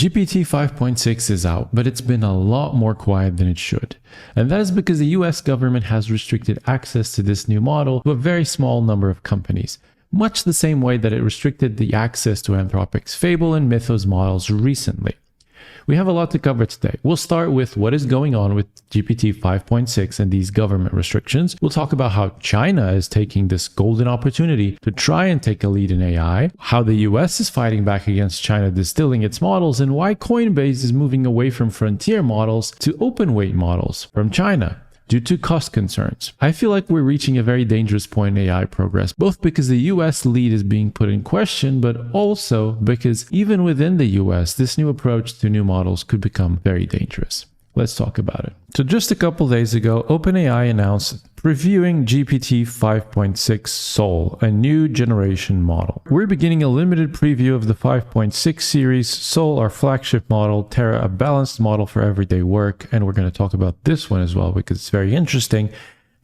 GPT 5.6 is out, but it's been a lot more quiet than it should. And that is because the US government has restricted access to this new model to a very small number of companies, much the same way that it restricted the access to Anthropic's Fable and Mythos models recently. We have a lot to cover today. We'll start with what is going on with GPT 5.6 and these government restrictions. We'll talk about how China is taking this golden opportunity to try and take a lead in AI, how the US is fighting back against China distilling its models, and why Coinbase is moving away from frontier models to open weight models from China due to cost concerns. I feel like we're reaching a very dangerous point in AI progress, both because the US lead is being put in question, but also because even within the US, this new approach to new models could become very dangerous. Let's talk about it. So just a couple days ago, OpenAI announced previewing GPT 5.6 Sol, a new generation model. We're beginning a limited preview of the 5.6 series, Sol, our flagship model, Terra, a balanced model for everyday work, and we're going to talk about this one as well because it's very interesting,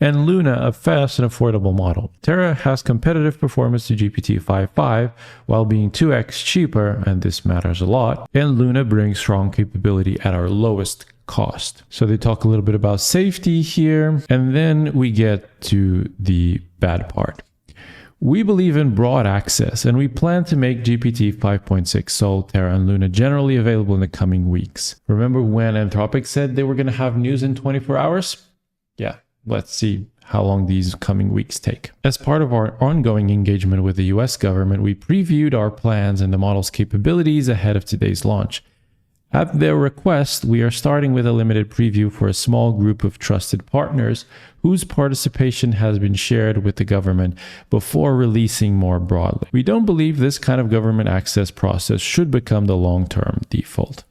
and Luna, a fast and affordable model. Terra has competitive performance to GPT 5.5 while being 2x cheaper, and this matters a lot, and Luna brings strong capability at our lowest cost. So they talk a little bit about safety here, and then we get to the bad part. We believe in broad access, and we plan to make GPT 5.6 Sol, Terra, and Luna generally available in the coming weeks. Remember when Anthropic said they were going to have news in 24 hours? Yeah, let's see how long these coming weeks take. As part of our ongoing engagement with the US government, we previewed our plans and the model's capabilities ahead of today's launch. At their request, we are starting with a limited preview for a small group of trusted partners whose participation has been shared with the government before releasing more broadly. We don't believe this kind of government access process should become the long-term default.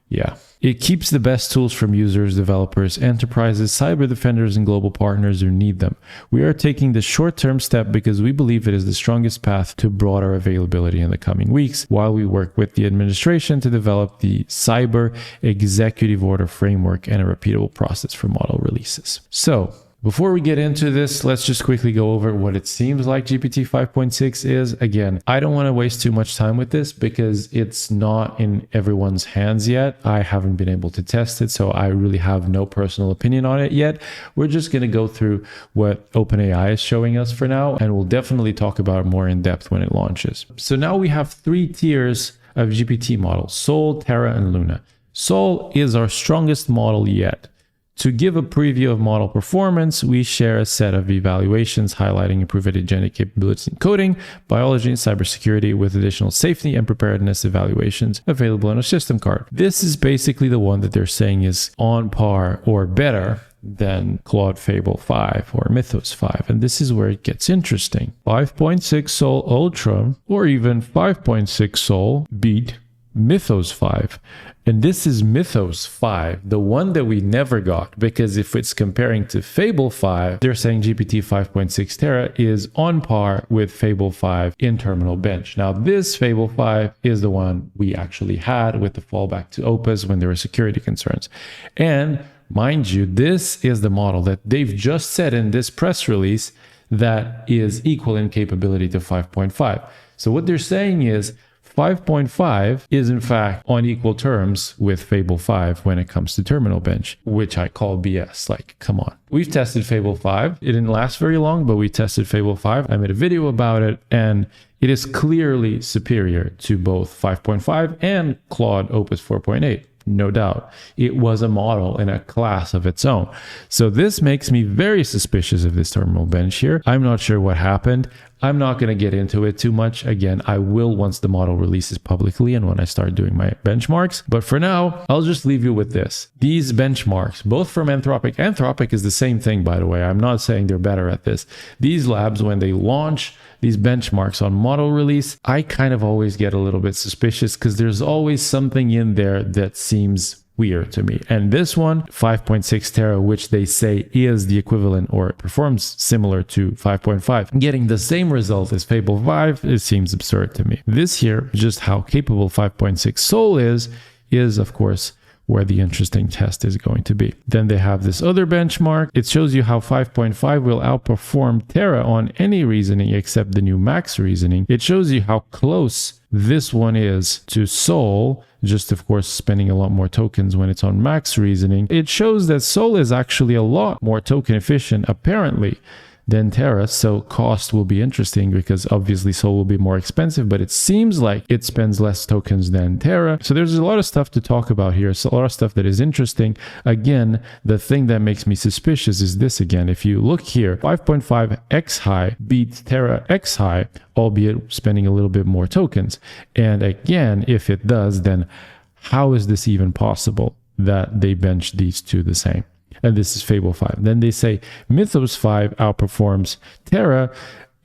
Yeah. It keeps the best tools from users, developers, enterprises, cyber defenders, and global partners who need them. We are taking the short-term step because we believe it is the strongest path to broader availability in the coming weeks, while we work with the administration to develop the cyber executive order framework and a repeatable process for model releases. So, before we get into this, let's just quickly go over what it seems like GPT 5.6 is. Again, I don't want to waste too much time with this because it's not in everyone's hands yet. I haven't been able to test it, so I really have no personal opinion on it yet. We're just going to go through what OpenAI is showing us for now, and we'll definitely talk about it more in depth when it launches. So now we have 3 tiers of GPT models: Sol, Terra, and Luna. Sol is our strongest model yet. To give a preview of model performance, we share a set of evaluations highlighting improved agentic capabilities in coding, biology, and cybersecurity with additional safety and preparedness evaluations available on a system card. This is basically the one that they're saying is on par or better than Claude Fable 5 or Mythos 5. And this is where it gets interesting. 5.6 Sol Ultra or even 5.6 Sol beat Mythos 5. And this is Mythos 5, the one that we never got, because if it's comparing to Fable 5, they're saying GPT 5.6 Terra is on par with Fable 5 in terminal bench. Now, this Fable 5 is the one we actually had with the fallback to Opus when there were security concerns. And mind you, this is the model that they've just said in this press release that is equal in capability to 5.5. So what they're saying is 5.5 is in fact on equal terms with Fable 5 when it comes to terminal bench, which I call BS. Like, come on. We've tested Fable 5. It didn't last very long, but we tested Fable 5. I made a video about it, and it is clearly superior to both 5.5 and Claude Opus 4.8. No doubt. It was a model in a class of its own. So this makes me very suspicious of this terminal bench here. I'm not sure what happened. I'm not going to get into it too much. Again, I will once the model releases publicly and when I start doing my benchmarks. But for now, I'll just leave you with this. These benchmarks, both from Anthropic. Anthropic is the same thing, by the way. I'm not saying they're better at this. These labs, when they launch these benchmarks on model release, I kind of always get a little bit suspicious because there's always something in there that seems weird to me. And this one, 5.6 Terra, which they say is the equivalent or performs similar to 5.5, getting the same result as Fable 5, it seems absurd to me. This here, just how capable 5.6 Sol is of course where the interesting test is going to be. Then they have this other benchmark. It shows you how 5.5 will outperform Terra on any reasoning except the new max reasoning. It shows you how close this one is to Sol, just of course spending a lot more tokens when it's on max reasoning. It shows that Sol is actually a lot more token efficient apparently than Terra, so cost will be interesting because obviously Sol will be more expensive, but it seems like it spends less tokens than Terra. So there's a lot of stuff to talk about here. So a lot of stuff that is interesting. Again, the thing that makes me suspicious is this again. If you look here, 5.5 X high beats Terra X high, albeit spending a little bit more tokens. And again, if it does, then how is this even possible that they bench these two the same? And this is Fable 5. Then they say Mythos 5 outperforms Terra,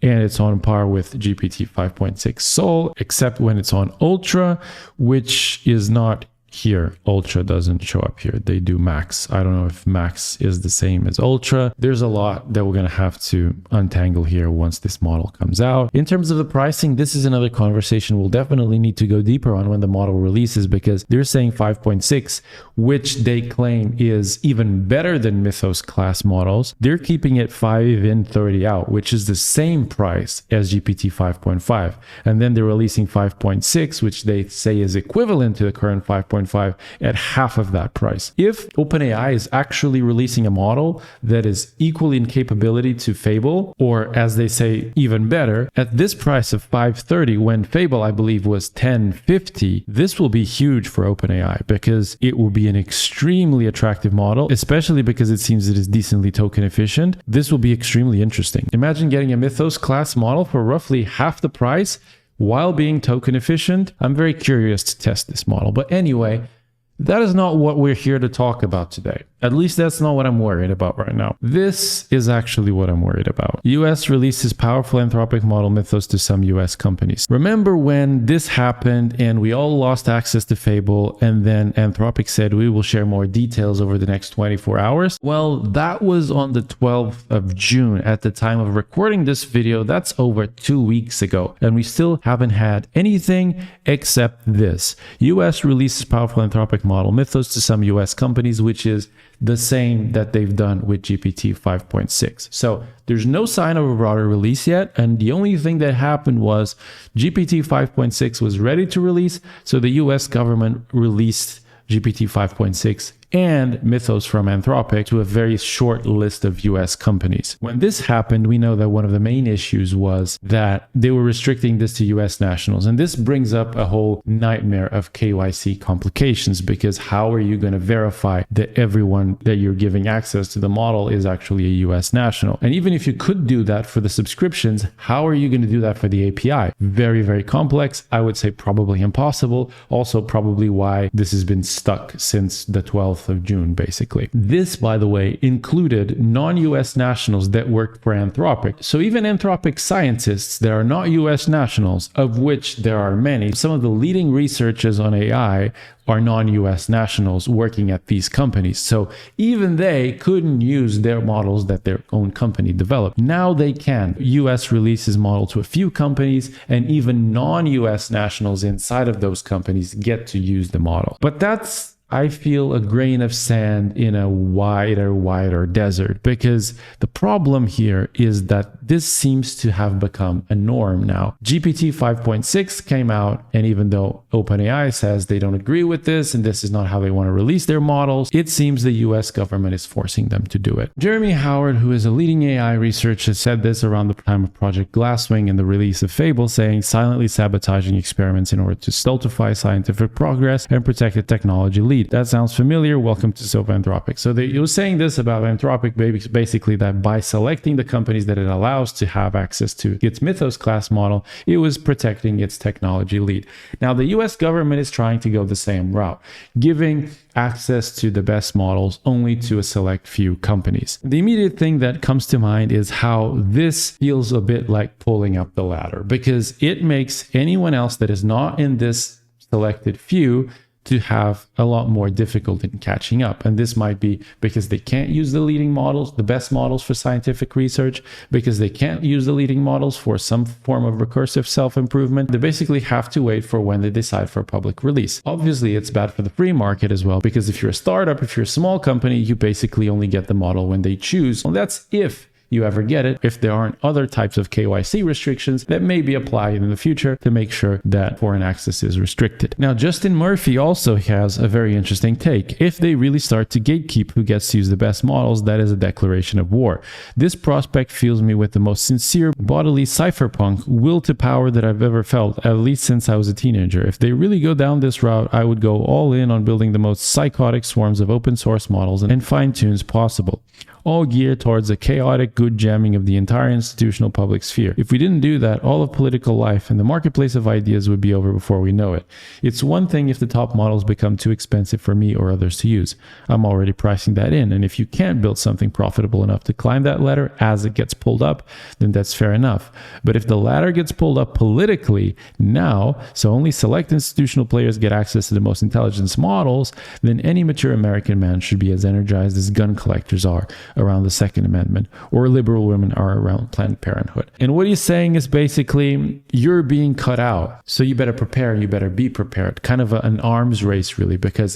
and it's on par with GPT 5.6 Sol, except when it's on Ultra, which is not here. Ultra doesn't show up here. They do max. I don't know if max is the same as Ultra. There's a lot that we're going to have to untangle here once this model comes out. In terms of the pricing, this is another conversation we'll definitely need to go deeper on when the model releases, because they're saying 5.6, which they claim is even better than Mythos class models. They're keeping it 5 in, 30 out, which is the same price as GPT 5.5. And then they're releasing 5.6, which they say is equivalent to the current 5.5 at half of that price. If OpenAI is actually releasing a model that is equally in capability to Fable, or as they say, even better, at this price of 530, when Fable, I believe, was 1050, this will be huge for OpenAI because it will be an extremely attractive model, especially because it seems it is decently token efficient. This will be extremely interesting. Imagine getting a Mythos class model for roughly half the price while being token efficient. I'm very curious to test this model. But anyway, that is not what we're here to talk about today. At least that's not what I'm worried about right now. This is actually what I'm worried about. US releases powerful Anthropic model Mythos to some US companies. Remember when this happened and we all lost access to Fable, and then Anthropic said we will share more details over the next 24 hours? Well, that was on the 12th of June. At the time of recording this video, that's over 2 weeks ago. And we still haven't had anything except this. US releases powerful Anthropic model Mythos to some US companies, which is the same that they've done with GPT 5.6. So there's no sign of a broader release yet. And the only thing that happened was GPT 5.6 was ready to release. So the US government released GPT 5.6 and Mythos from Anthropic to a very short list of US companies. When this happened, we know that one of the main issues was that they were restricting this to US nationals. And this brings up a whole nightmare of KYC complications, because how are you going to verify that everyone that you're giving access to the model is actually a US national? And even if you could do that for the subscriptions, how are you going to do that for the API? Very, very complex. I would say probably impossible. Also probably why this has been stuck since the 12th of June, basically. This, by the way, included non-US nationals that worked for Anthropic. So even Anthropic scientists that are not US nationals, of which there are many, some of the leading researchers on AI are non-US nationals working at these companies. So even they couldn't use their models that their own company developed. Now they can. US releases model to a few companies, and even non-US nationals inside of those companies get to use the model. But that's, I feel, a grain of sand in a wider desert, because the problem here is that this seems to have become a norm now. GPT 5.6 came out, and even though OpenAI says they don't agree with this and this is not how they want to release their models, it seems the US government is forcing them to do it. Jeremy Howard, who is a leading AI researcher, said this around the time of Project Glasswing and the release of Fable, saying silently sabotaging experiments in order to stultify scientific progress and protect the technology lead. That sounds familiar. Welcome to Anthropic. So it was saying this about Anthropic, basically, that by selecting the companies that it allows to have access to its Mythos class model, it was protecting its technology lead. Now, the US government is trying to go the same route, giving access to the best models only to a select few companies. The immediate thing that comes to mind is how this feels a bit like pulling up the ladder, because it makes anyone else that is not in this selected few to have a lot more difficulty in catching up. And this might be because they can't use the leading models, the best models for scientific research, because they can't use the leading models for some form of recursive self-improvement. They basically have to wait for when they decide for public release. Obviously, it's bad for the free market as well, because if you're a startup, if you're a small company, you basically only get the model when they choose. Well, that's if you ever get it, if there aren't other types of KYC restrictions that may be applied in the future to make sure that foreign access is restricted. Now, Justin Murphy also has a very interesting take. If they really start to gatekeep who gets to use the best models, that is a declaration of war. This prospect fills me with the most sincere, bodily cypherpunk will to power that I've ever felt, at least since I was a teenager. If they really go down this route, I would go all in on building the most psychotic swarms of open source models and fine-tunes possible, all geared towards a chaotic good jamming of the entire institutional public sphere. If we didn't do that, all of political life and the marketplace of ideas would be over before we know it. It's one thing if the top models become too expensive for me or others to use. I'm already pricing that in, and if you can't build something profitable enough to climb that ladder as it gets pulled up, then that's fair enough. But if the ladder gets pulled up politically now, so only select institutional players get access to the most intelligent models, then any mature American man should be as energized as gun collectors are around the Second Amendment, or liberal women are around Planned Parenthood. And what he's saying is basically, you're being cut out, so you better prepare and you better be prepared. Kind of an arms race, really, because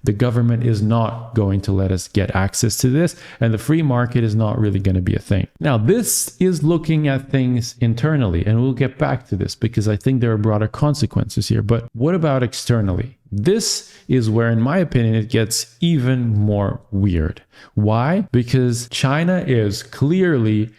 the government is not going to let us get access to this, and the free market is not really going to be a thing. Now, this is looking at things internally, and we'll get back to this because I think there are broader consequences here. But what about externally? This is where, in my opinion, it gets even more weird. Why? Because China is clearly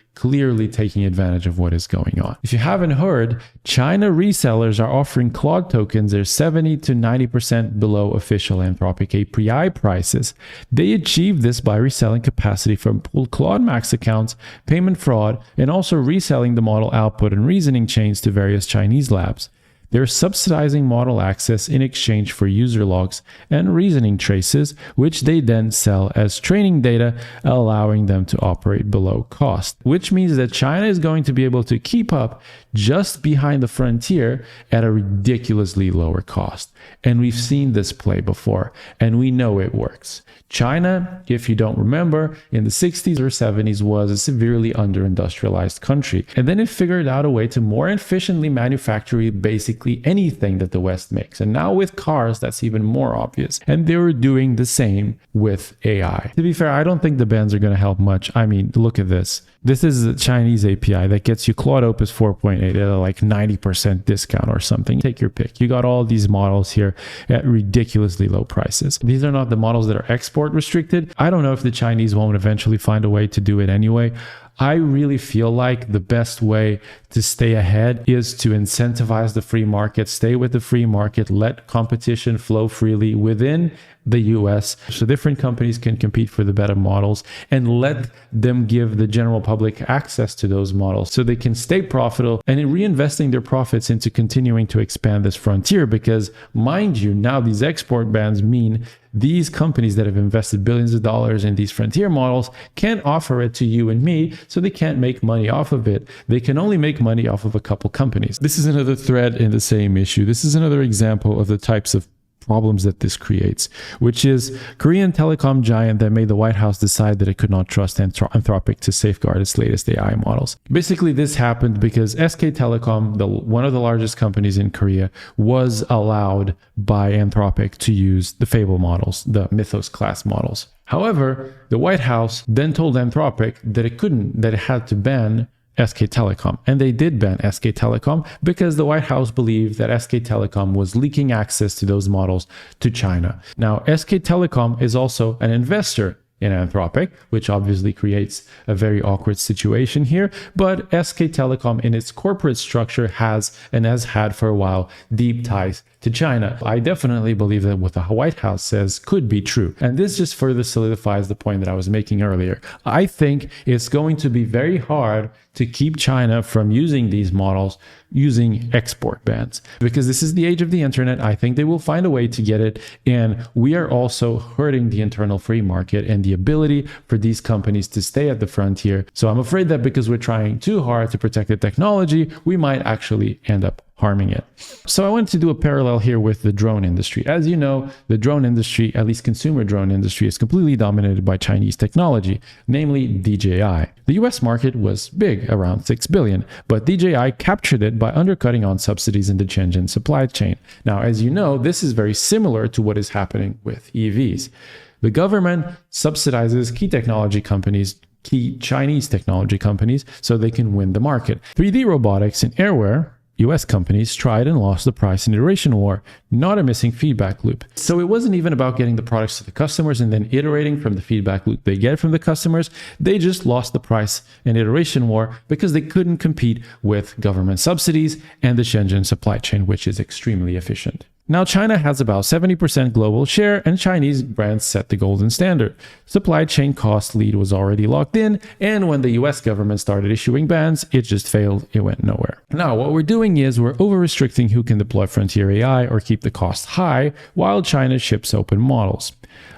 taking advantage of what is going on. If you haven't heard, China resellers are offering Claude tokens that are 70 to 90% below official Anthropic API prices. They achieve this by reselling capacity from pooled Claude Max accounts, payment fraud, and also reselling the model output and reasoning chains to various Chinese labs. They're subsidizing model access in exchange for user logs and reasoning traces, which they then sell as training data, allowing them to operate below cost. Which means that China is going to be able to keep up just behind the frontier at a ridiculously lower cost. And we've seen this play before, and we know it works. China, if you don't remember, in the 60s or 70s was a severely under-industrialized country. And then it figured out a way to more efficiently manufacture basically anything that the West makes. And now with cars, that's even more obvious. And they were doing the same with AI. To be fair, I don't think the bans are going to help much. I mean, look at this. This is a Chinese API that gets you Claude Opus 4.8 at a like 90% discount or something. Take your pick. You got all these models here at ridiculously low prices. These are not the models that are export restricted. I don't know if the Chinese won't eventually find a way to do it anyway. I really feel like the best way to stay ahead is to incentivize the free market, stay with the free market, let competition flow freely within the US so different companies can compete for the better models, and let them give the general public access to those models so they can stay profitable and in reinvesting their profits into continuing to expand this frontier. Because mind you, now these export bans mean these companies that have invested billions of dollars in these frontier models can't offer it to you and me, so they can't make money off of it. They can only make money off of a couple companies. This is another thread in the same issue. This is another example of the types of problems that this creates, which is Korean telecom giant that made the White House decide that it could not trust Anthropic to safeguard its latest AI models. Basically, this happened because SK Telecom, one of the largest companies in Korea, was allowed by Anthropic to use the Fable models, the Mythos class models. However, the White House then told Anthropic that it had to ban SK Telecom. And they did ban SK Telecom because the White House believed that SK Telecom was leaking access to those models to China. Now, SK Telecom is also an investor in Anthropic, which obviously creates a very awkward situation here. But SK Telecom in its corporate structure has and has had for a while deep ties to China. I definitely believe that what the White House says could be true. And this just further solidifies the point that I was making earlier. I think it's going to be very hard to keep China from using these models using export bans, because this is the age of the internet. I think they will find a way to get it. And we are also hurting the internal free market and the ability for these companies to stay at the frontier. So I'm afraid that because we're trying too hard to protect the technology, we might actually end up harming it. So I wanted to do a parallel here with the drone industry. As you know, the drone industry, at least consumer drone industry, is completely dominated by Chinese technology, namely DJI. The US market was big, around 6 billion, but DJI captured it by undercutting on subsidies in the Shenzhen supply chain. Now, as you know, this is very similar to what is happening with EVs. The government subsidizes key technology companies, key Chinese technology companies, so they can win the market. 3D robotics and airwear, US companies tried and lost the price and iteration war, not a missing feedback loop. So it wasn't even about getting the products to the customers and then iterating from the feedback loop they get from the customers. They just lost the price and iteration war because they couldn't compete with government subsidies and the Shenzhen supply chain, which is extremely efficient. Now, China has about 70% global share, and Chinese brands set the golden standard. Supply chain cost lead was already locked in, and when the US government started issuing bans, it just failed. It went nowhere. Now, what we're doing is we're over-restricting who can deploy frontier AI or keep the cost high, while China ships open models.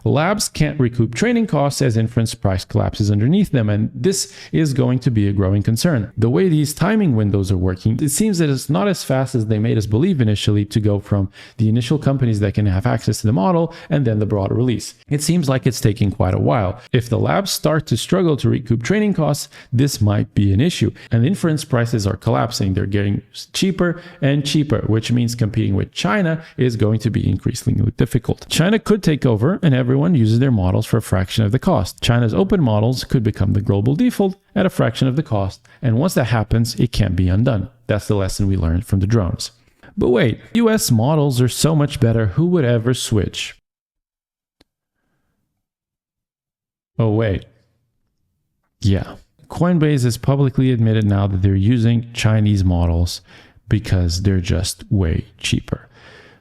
Labs can't recoup training costs as inference price collapses underneath them, and this is going to be a growing concern. The way these timing windows are working, it seems that it's not as fast as they made us believe initially to go from the initial companies that can have access to the model and then the broad release. It seems like it's taking quite a while. If the labs start to struggle to recoup training costs, this might be an issue. And inference prices are collapsing. They're getting cheaper and cheaper, which means competing with China is going to be increasingly difficult. China could take over and everyone uses their models for a fraction of the cost. China's open models could become the global default at a fraction of the cost, and once that happens, it can't be undone. That's the lesson we learned from the drones. But wait, US models are so much better, who would ever switch? Oh wait. Yeah. Coinbase has publicly admitted now that they're using Chinese models because they're just way cheaper.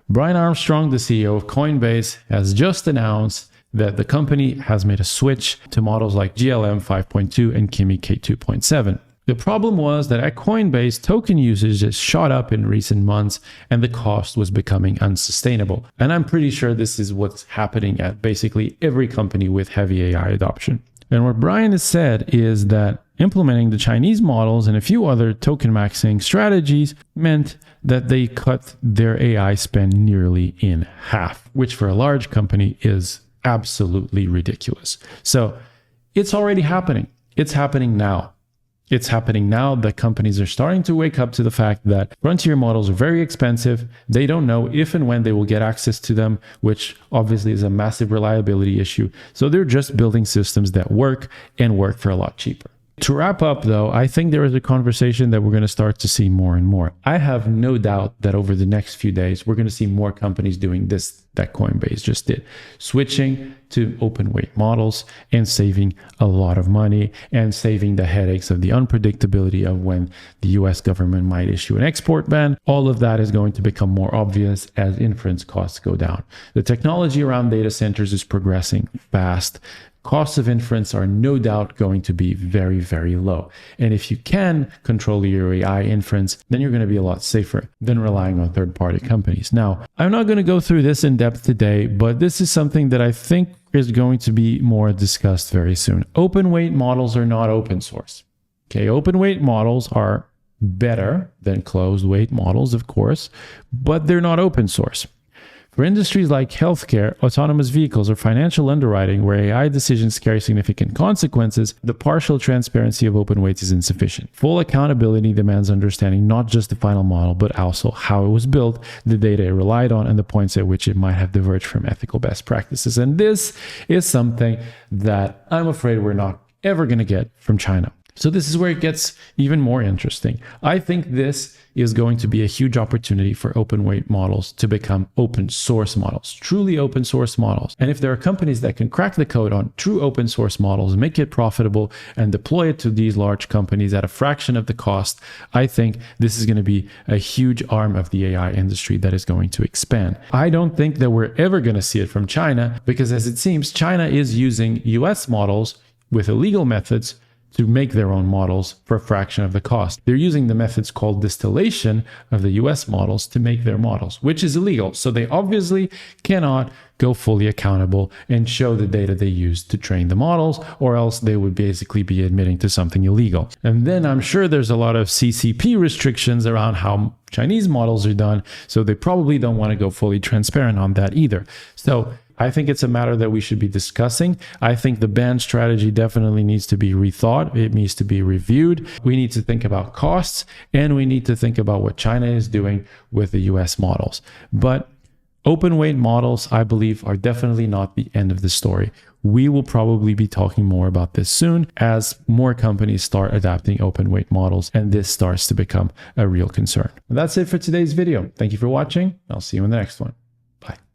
Brian Armstrong, the CEO of Coinbase, has just announced that the company has made a switch to models like GLM 5.2 and Kimi K2.7. The problem was that at Coinbase, token usage just shot up in recent months and the cost was becoming unsustainable. And I'm pretty sure this is what's happening at basically every company with heavy AI adoption. And what Brian has said is that implementing the Chinese models and a few other token maxing strategies meant that they cut their AI spend nearly in half, which for a large company is absolutely ridiculous. So it's already happening. It's happening now. It's happening now that companies are starting to wake up to the fact that frontier models are very expensive. They don't know if and when they will get access to them, which obviously is a massive reliability issue. So they're just building systems that work and work for a lot cheaper. To wrap up, though, I think there is a conversation that we're going to start to see more and more. I have no doubt that over the next few days, we're going to see more companies doing this that Coinbase just did, switching to open weight models and saving a lot of money and saving the headaches of the unpredictability of when the US government might issue an export ban. All of that is going to become more obvious as inference costs go down. The technology around data centers is progressing fast. Costs of inference are no doubt going to be very, very low. And if you can control your AI inference, then you're going to be a lot safer than relying on third-party companies. Now, I'm not going to go through this in depth today, but this is something that I think is going to be more discussed very soon. Open weight models are not open source. Okay, open weight models are better than closed weight models, of course, but they're not open source. For industries like healthcare, autonomous vehicles, or financial underwriting, where AI decisions carry significant consequences, the partial transparency of open weights is insufficient. Full accountability demands understanding not just the final model, but also how it was built, the data it relied on, and the points at which it might have diverged from ethical best practices. And this is something that I'm afraid we're not ever going to get from China. So this is where it gets even more interesting. I think this is going to be a huge opportunity for open weight models to become open source models, truly open source models. And if there are companies that can crack the code on true open source models, make it profitable and deploy it to these large companies at a fraction of the cost, I think this is going to be a huge arm of the AI industry that is going to expand. I don't think that we're ever going to see it from China because, as it seems, China is using US models with illegal methods to make their own models for a fraction of the cost. They're using the methods called distillation of the US models to make their models, which is illegal. So they obviously cannot go fully accountable and show the data they used to train the models, or else they would basically be admitting to something illegal. And then I'm sure there's a lot of CCP restrictions around how Chinese models are done, so they probably don't want to go fully transparent on that either. So I think it's a matter that we should be discussing. I think the ban strategy definitely needs to be rethought. It needs to be reviewed. We need to think about costs, and we need to think about what China is doing with the US models. But open weight models, I believe, are definitely not the end of the story. We will probably be talking more about this soon as more companies start adapting open weight models and this starts to become a real concern. And that's it for today's video. Thank you for watching. I'll see you in the next one.